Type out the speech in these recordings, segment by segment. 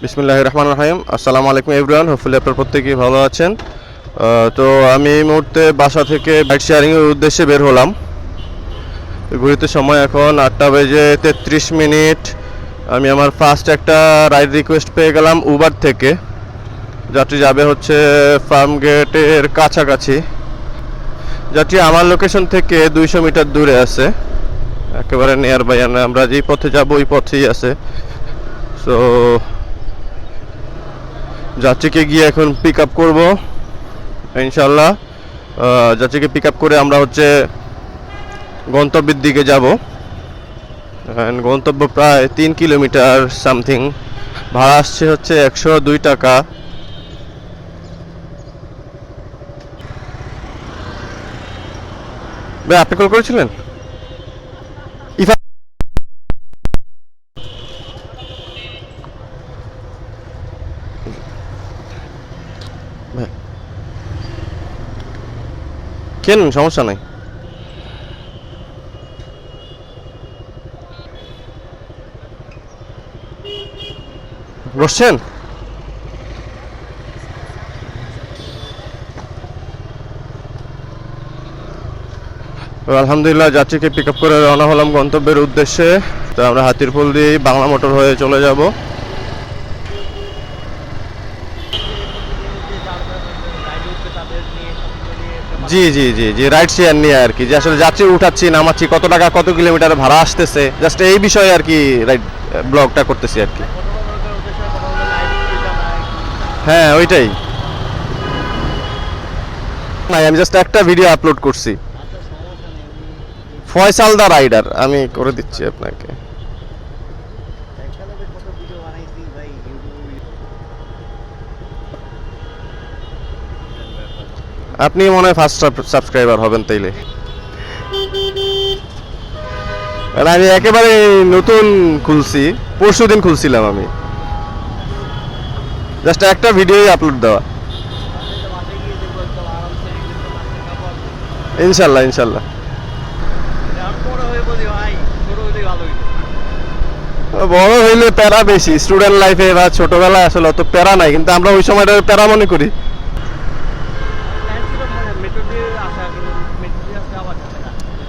বিসমিল্লাহির রহমানির রহিম। আসসালামু আলাইকুম এভরিওয়ান, হোপফুলি আপনারা প্রত্যেকেই ভালো আছেন। তো আমি এই মুহূর্তে বাসা থেকে বাইক শেয়ারিংয়ের উদ্দেশ্যে বের হলাম। ঘড়িতে সময় এখন 8:33। আমি আমার ফার্স্ট একটা রাইড রিকোয়েস্ট পেয়ে গেলাম উবার থেকে। যাত্রী যাবে হচ্ছে ফার্ম গেটের কাছাকাছি। যাত্রী আমার লোকেশন থেকে 200 মিটার দূরে আছে, একেবারে নিয়ার বাই। আমরা যেই পথে যাব ওই পথেই আছে। সো যাত্রীকে গিয়ে এখন পিক আপ করবো ইনশাল্লাহ। যাত্রীকে পিক আপ করে আমরা হচ্ছে গন্তব্যের দিকে যাব। গন্তব্য প্রায় 3 কিলোমিটার সামথিং। ভাড়া আসছে হচ্ছে 102 টাকা। ভাই আপনি কল করেছিলেন? ইফা কেন, সমস্যা নাই। বসছেন? আলহামদুলিল্লাহ, যাত্রীকে পিক আপ করে রওনা হলাম গন্তব্যের উদ্দেশ্যে। তো আমরা হাতিরপুল দিয়ে বাংলা মোটর হয়ে চলে যাব। জি জি জি জি, রাইড শেয়ার নিয়ে আর কি, যে আসলে যাত্রী উঠাচ্ছি নামাচ্ছি, কত টাকা কত কিলোমিটার ভাড়া আসতেছে, জাস্ট এই বিষয়ে আর কি রাইড ব্লগটা করতেছি আর কি। হ্যাঁ ওইটাই। নাই, আমি জাস্ট একটা ভিডিও আপলোড করছি। ফয়সাল দা রাইডার, আমি করে দিচ্ছি আপনাকে। আপনি মনে হয় ফার্স্ট সাবস্ক্রাইবার হবেন তাইলে। আর আমি একেবারে নতুন খুলছি, পরশুদিন খুলছিলাম আমি। জাস্ট একটা ভিডিওই আপলোড দেওয়া। ইনশাল্লাহ ইনশাল্লাহ। বড় হইলে প্যারা বেশি, স্টুডেন্ট লাইফে বা ছোটবেলায় আসলে অত প্যারা নাই, কিন্তু আমরা ওই সময়টা প্যারা মনে করি।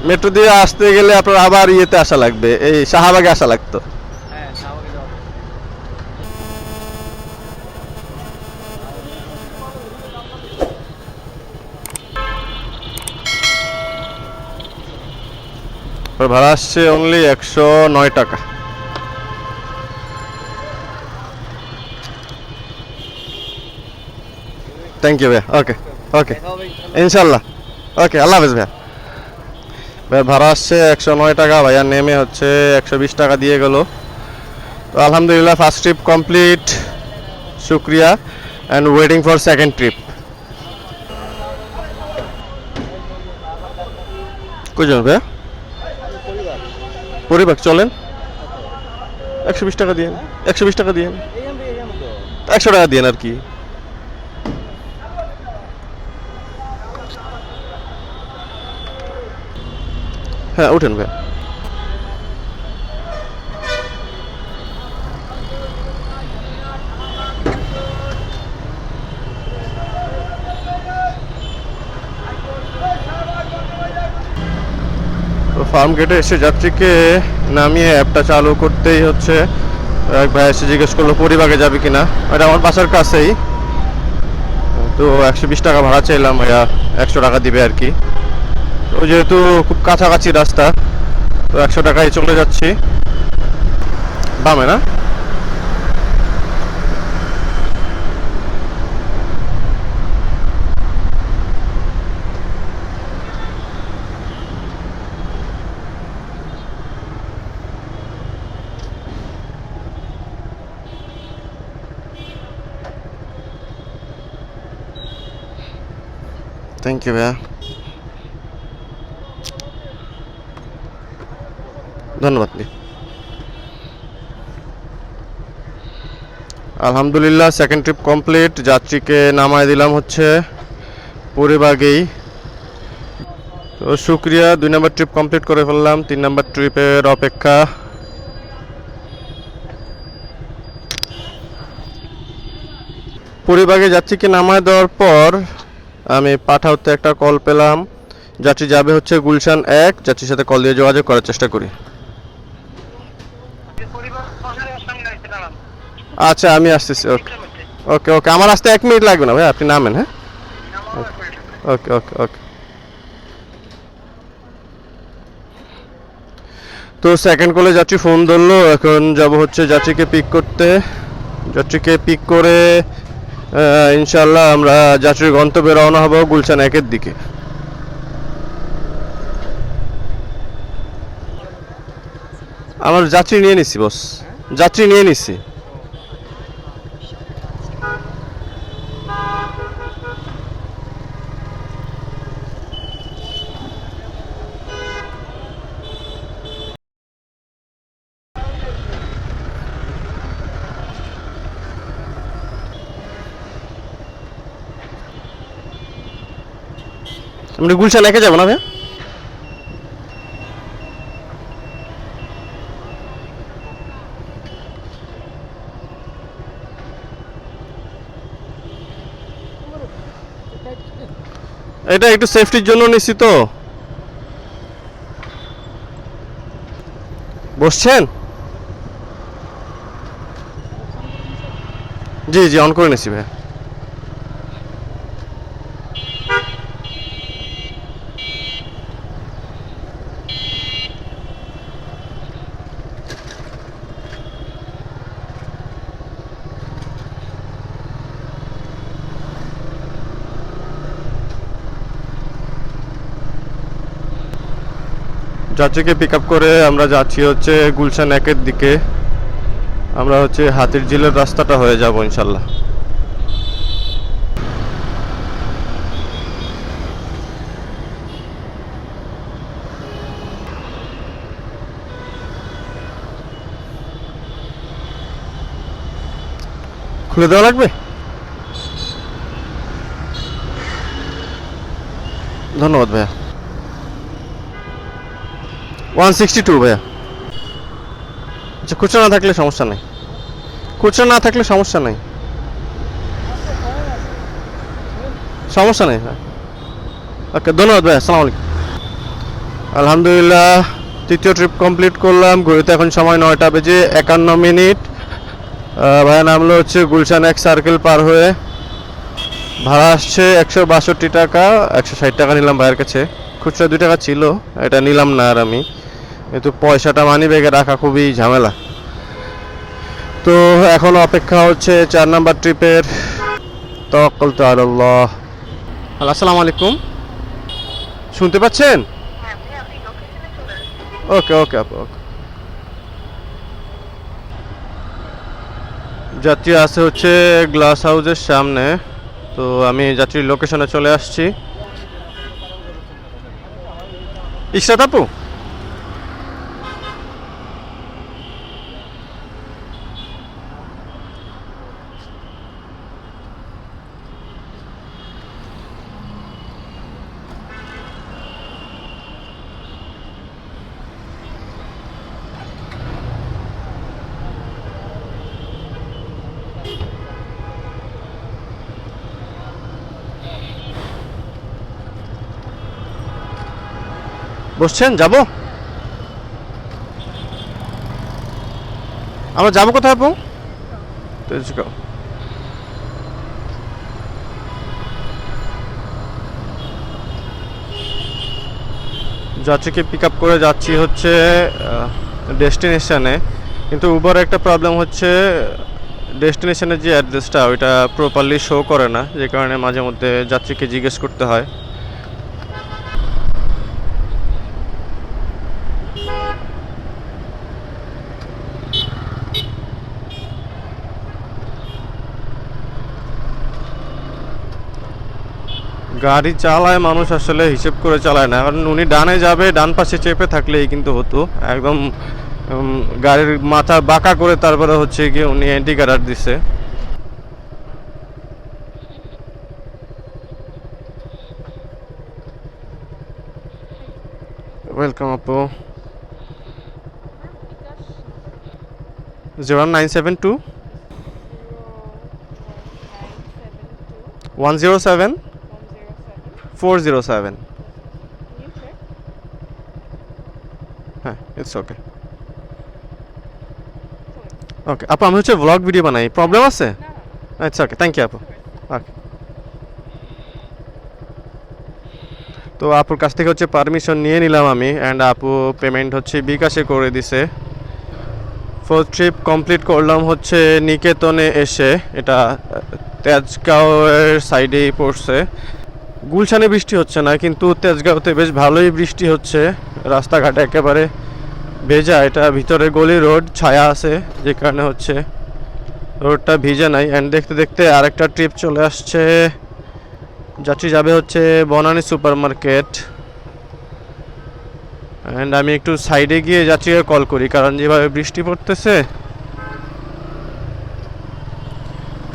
মেট্রো দিয়ে আসতে গেলে আপনার আবার ইয়েতে আসা লাগবে, এই শাহবাগে আসা লাগতো। ভাড়া আসছে অনলি 109 টাকা। থ্যাংক ইউ ভাইয়া। ওকে ওকে, ইনশাল্লাহ। ওকে, আল্লাহ হাফেজ ভাইয়া। ভাইয়া ভাড়া আসছে 109 টাকা। ভাইয়া নেমে হচ্ছে 120 টাকা দিয়ে গেল। তো আলহামদুলিল্লাহ, ফার্স্ট ট্রিপ কমপ্লিট, শুক্রিয়া, and waiting for second trip. কয়জন ভাইয়া? পরিবার চলেন। 120 টাকা দিয়েন, 120 টাকা দিয়েন, 100 টাকা দিয়েন আর কি। হ্যাঁ উঠেন ভাই। তো ফার্ম গেটে এসে যাত্রীকে নামিয়ে অ্যাপটা চালু করতেই হচ্ছে এক ভাই এসে জিজ্ঞেস করলো পরিবাগে যাবে কিনা। এটা আমার বাসার কাছেই। তো 120 টাকা ভাড়া চাইলাম, ভাইয়া 100 টাকা দিবে আর কি। তো যেহেতু খুব কাছাকাছি রাস্তা, তো 100 টাকায় চলে যাচ্ছি। বামে না? থ্যাংক ইউ ভাইয়া, ধন্যবাদ। আলহামদুলিল্লাহ, সেকেন্ড ট্রিপ কমপ্লিট। যাত্রীকে নামায় দিলাম হচ্ছে পরিবাগেই। তো শুক্রিয়া, 2 নম্বর ট্রিপ কমপ্লিট করে ফেললাম। 3 নম্বর ট্রিপের অপেক্ষা। পরিবাগে যাত্রীকে নামায় দেওয়ার পর আমি পাঠাওতে একটা কল পেলাম। যাত্রী যাবে হচ্ছে গুলশান 1, যাত্রীর সাথে কল দিয়ে যোগাযোগ করার চেষ্টা করি। আচ্ছা আমি আসতেছি। ওকে ওকে ওকে, আমার আসতে 1 মিনিট লাগবে না ভাই, আপনি নামেন। হ্যাঁ ওকে ওকে ওকে। তো সেকেন্ড কলে যাত্রী ফোন ধরলো, এখন যাব হচ্ছে যাত্রীকে পিক করতে। যাত্রীকে পিক করে ইনশাল্লাহ আমরা যাত্রীর গন্তব্যে রওনা হব গুলশান 1-এর দিকে। আমার যাত্রী নিয়ে নিছি বস, যাত্রী নিয়ে নিছি। আমরা গুলশান 1-এ যাবো না ভাই? এটা একটু সেফটির জন্য নিছি তো। বসছেন? জি জি, অন করে নিছি ভাই। যাত্রীকে পিক আপ করে আমরা যাচ্ছি হচ্ছে গুলশান 1-এর দিকে। আমরা হচ্ছে হাতির ঝিলের রাস্তাটা হয়ে যাব ইনশাল্লাহ। খুলে দেওয়া লাগবে? ধন্যবাদ ভাইয়া। 162 ভাইয়া। আচ্ছা, খুচরা না থাকলে সমস্যা নাই, খুচরা না থাকলে সমস্যা নাই, সমস্যা নেই ভাই। ওকে, ধন্যবাদ ভাই, আসসালামু আলাইকুম। আলহামদুলিল্লাহ, তৃতীয় ট্রিপ কমপ্লিট করলাম। ঘড়িতে এখন সময় 9:51। ভাইয়া নামলো হচ্ছে গুলশান 1 সার্কেল পার হয়ে। ভাড়া আসছে 162 টাকা, 160 টাকা নিলাম ভাইয়ের কাছে। খুচরা 2 টাকা ছিল, এটা নিলাম না আর আমি, কিন্তু পয়সাটা মানি ব্যাগে রাখা খুবই ঝামেলা। তো এখন অপেক্ষা হচ্ছে 4 নাম্বার ট্রিপের। তাওয়াক্কালতু আলাল্লাহ। আসসালামু আলাইকুম, শুনতে পাচ্ছেন? ওকে ওকে আপু, ওকে। যাত্রী আছে হচ্ছে গ্লাস হাউসের সামনে। তো আমি যাত্রীর লোকেশনে চলে আসছি। ইশরাত আপু, বসছেন? যাব? আমরা যাবো কোথায় আপু? তেজগাঁও। যাত্রীকে পিক আপ করে যাচ্ছি হচ্ছে ডেস্টিনেশনে। কিন্তু উবার একটা প্রবলেম হচ্ছে, ডেস্টিনেশনের যে অ্যাড্রেসটা ওইটা প্রপারলি শো করে না, যে কারণে মাঝে মধ্যে যাত্রীকে জিজ্ঞেস করতে হয়। গাড়ি চালায় মানুষ আসলে হিসেব করে চালায় না, কারণ উনি ডানে যাবে, ডান পাশে চেপে থাকলেই কিন্তু হতো। একদম গাড়ির মাথা বাঁকা করে তারপরে হচ্ছে গিয়ে উনি ইন্ডিকেটর দিছে। ওয়েলকাম আপু। 01972 107 407. হ্যাঁ, ইটস ওকে। ওকে আপু, আমি হচ্ছে ব্লগ ভিডিও বানাই, প্রবলেম আছে? আচ্ছা ওকে, থ্যাংক ইউ আপু। ওকে, তো আপুর কাছ থেকে হচ্ছে পারমিশন নিয়ে নিলাম আমি, অ্যান্ড আপু পেমেন্ট হচ্ছে বিকাশে করে দিছে। ফোর্থ ট্রিপ কমপ্লিট করলাম হচ্ছে নিকেতনে এসে, এটা তেজগাঁওয়ের সাইডেই পড়ছে। গুলশানে বৃষ্টি হচ্ছে না, কিন্তু তেজগাঁওতে বেশ ভালোই বৃষ্টি হচ্ছে। রাস্তাঘাট একেবারে ভেজা, এটা ভিতরে গলি রোড, ছায়া আছে যে কারণে হচ্ছে রোডটা ভিজে নাই। অ্যান্ড দেখতে দেখতে আরেকটা ট্রিপ চলে আসছে, যাত্রী যাবে হচ্ছে বনানী সুপার মার্কেট। অ্যান্ড আমি একটু সাইডে গিয়ে যাত্রীকে কল করি, কারণ যেভাবে বৃষ্টি পড়তেছে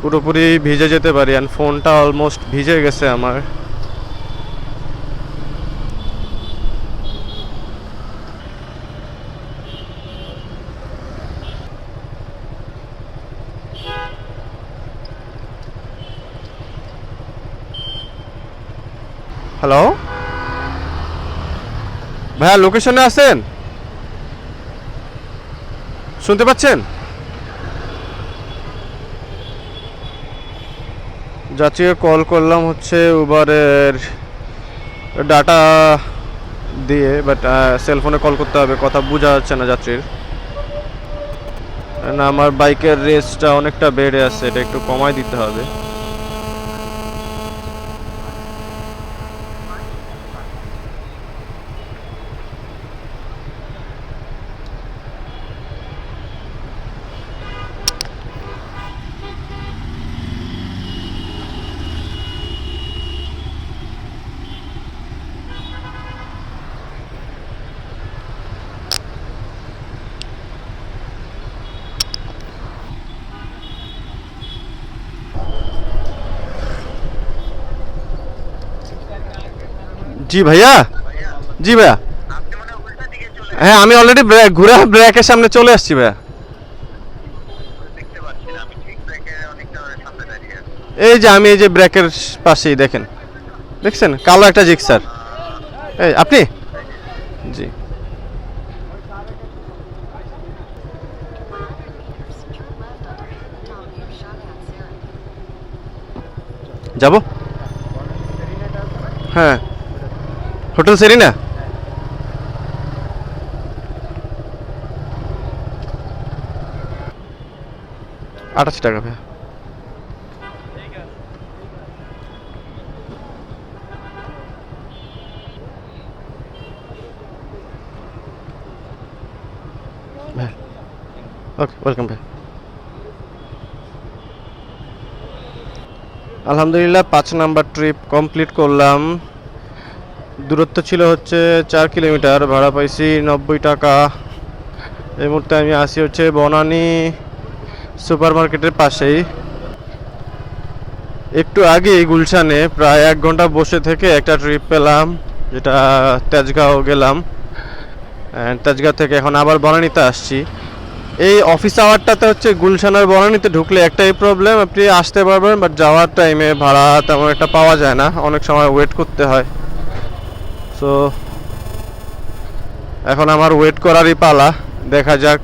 পুরোপুরি ভিজে যেতে পারি, অ্যান্ড ফোনটা অলমোস্ট ভিজে গেছে আমার। হ্যালো ভাইয়া, লোকেশনে আছেন? শুনতে পাচ্ছেন? যাত্রীকে কল করলাম হচ্ছে উবারের ডাটা দিয়ে, বাট সেলফোনে কল করতে হবে, কথা বোঝা যাচ্ছে না যাত্রীর। না, আমার বাইকের রেসটা অনেকটা বেড়ে আছে, এটা একটু কমায় দিতে হবে। জি ভাইয়া, জি ভাইয়া। হ্যাঁ, আমি অলরেডি ঘুরে ব্রেকের সামনে চলে আসছি ভাইয়া। এই যে আমি এই যে ব্রেকের পাশেই দেখেন, দেখছেন কালো একটা জিক্সার। এই আপনি? জি। যাব? হ্যাঁ, হোটেল সেরিনা। 88 টাকা ভাইয়া। ভাই ওকে, ওয়েলকাম ভাই। আলহামদুলিল্লাহ 5 নাম্বার ট্রিপ কমপ্লিট করলাম। দূরত্ব ছিল হচ্ছে 4 কিলোমিটার, ভাড়া পাইছি 90 টাকা। এই মুহূর্তে আমি আসি হচ্ছে বনানী সুপার মার্কেটের পাশেই। একটু আগে গুলশানে প্রায় 1 ঘন্টা বসে থেকে একটা ট্রিপ পেলাম, যেটা তেজগাঁও গেলাম। তেজগাঁও থেকে এখন আবার বনানীতে আসছি। এই অফিস আওয়ারটাতে হচ্ছে গুলশানের বনানীতে ঢুকলে একটাই প্রবলেম, আপনি আসতে পারবেন বাট যাওয়ার টাইমে ভাড়া তেমন একটা পাওয়া যায় না, অনেক সময় ওয়েট করতে হয়। সো এখন আমার ওয়েট করারই পালা, দেখা যাক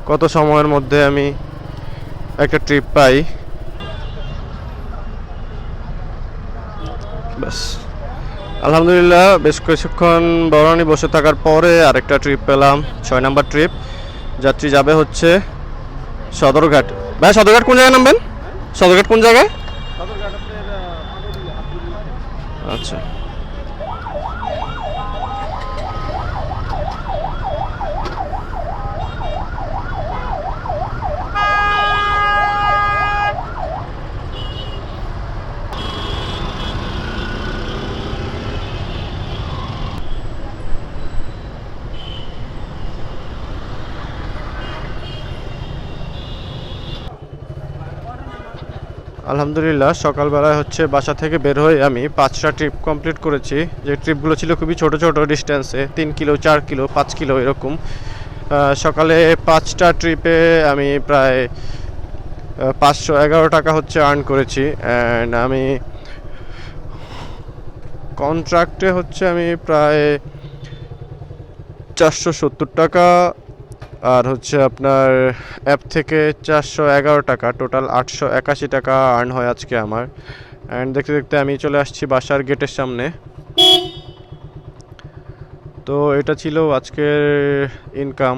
কত সময়ের মধ্যে আমি একটা ট্রিপ পাই। ব্যাস, আলহামদুলিল্লাহ বেশ কিছুক্ষণ বনানী বসে থাকার পরে আরেকটা ট্রিপ পেলাম, 6 নাম্বার ট্রিপ। যাত্রী যাবে হচ্ছে সদরঘাট। ভাই সদরঘাট কোন জায়গায় নামবেন? সদরঘাট কোন জায়গায়? আচ্ছা, আলহামদুলিল্লাহ সকালবেলায় হচ্ছে বাসা থেকে বের হয়ে আমি 5টা ট্রিপ কমপ্লিট করেছি। যে ট্রিপগুলো ছিল খুবই ছোট ছোট ডিস্টেন্সে, 3 কিলো 4 কিলো 5 কিলো এরকম। সকালে 5টা ট্রিপে আমি প্রায় 511 টাকা হচ্ছে আর্ন করেছি। অ্যান্ড আমি কন্ট্রাক্টে হচ্ছে আমি প্রায় 470 টাকা, আর হচ্ছে আপনার অ্যাপ থেকে 411 টাকা, টোটাল 881 টাকা আর্ন হয় আজকে আমার। অ্যান্ড দেখতে দেখতে আমি চলে আসছি বাসার গেটের সামনে। তো এটা ছিল আজকের ইনকাম।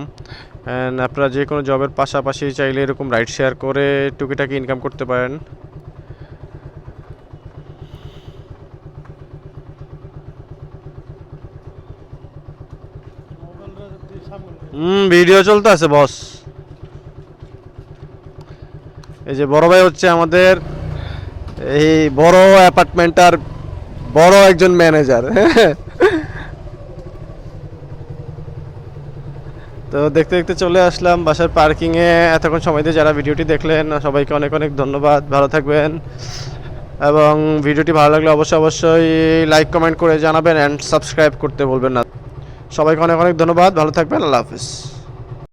অ্যান্ড আপনারা যে কোনো জবের পাশাপাশি চাইলে এরকম রাইড শেয়ার করে টুকিটাকি ইনকাম করতে পারেন। ভিডিও চলতে আছে বস। এই যে বড় ভাই হচ্ছে আমাদের এই বড় অ্যাপার্টমেন্টার বড় একজন ম্যানেজার। তো দেখতে দেখতে চলে আসলাম বাসার পার্কিংয়ে। এতক্ষণ সময় দিয়ে যারা ভিডিওটি দেখলেন সবাইকে অনেক অনেক ধন্যবাদ। ভালো থাকবেন, এবং ভিডিওটি ভালো লাগলে অবশ্যই লাইক কমেন্ট করে জানাবেন, অ্যান্ড সাবস্ক্রাইব করতে বলবেন না। সবাইকে অনেক অনেক ধন্যবাদ, ভালো থাকবেন, আল্লাহ হাফিজ।